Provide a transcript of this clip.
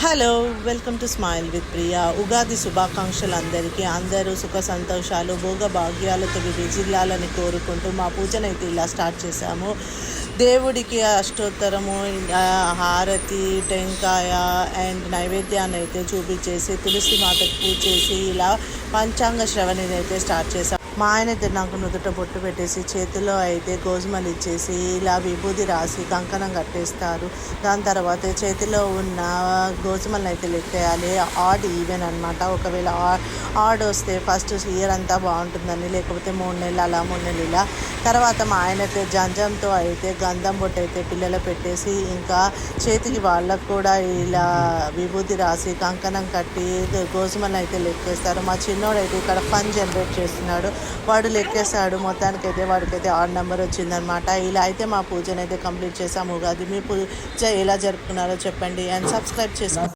Hello, welcome to smile with Priya. Ugadi శుభాకాంక్షలు అందరికీ. అందరూ సుఖ సంతోషాలు భోగ భాగ్యాలతో విజిల్లాలని కోరుకుంటూ మా పూజనైతే ఇలా స్టార్ట్ చేశాము. దేవుడికి అష్టోత్తరము, హారతి, టెంకాయ అండ్ నైవేద్యాన్ని అయితే చూపించేసి తులసి మాతకు పూజ చేసి ఇలా పంచాంగ శ్రవణిని అయితే స్టార్ట్ చేశాము. మా ఆయన అయితే నాకు నుదుట బొట్టు పెట్టేసి చేతిలో అయితే గోధుమలు ఇచ్చేసి ఇలా విభూది రాసి కంకణం కట్టేస్తారు. దాని తర్వాత చేతిలో ఉన్న గోధుమలను అయితే లెక్కేయాలి. ఆడ్ ఈవెన్ అనమాట. ఒకవేళ ఆడ్ వస్తే ఫస్ట్ ఇయర్ అంతా బాగుంటుందని, లేకపోతే 3 నెలలు అలా 3 నెలలు ఇలా. తర్వాత మా ఆయన అయితే జంజంతో అయితే గంధం బొట్టు అయితే పిల్లలు పెట్టేసి ఇంకా చేతికి వాళ్ళకు కూడా ఇలా విభూతి రాసి కంకణం కట్టి గోధుమలను అయితే లెక్కేస్తారు. మా చిన్నోడైతే ఇక్కడ ఫన్ జనరేట్ చేస్తున్నాడు. వాడు లెక్కేశాడు. మొత్తానికైతే వాడికైతే 6 నెంబర్ వచ్చిందనమాట. ఇలా అయితే మా పూజనైతే కంప్లీట్ చేసాము. ఉగాది మీ పూజ ఎలా జరుపుకున్నారో చెప్పండి అండ్ సబ్స్క్రైబ్ చేసుకోండి.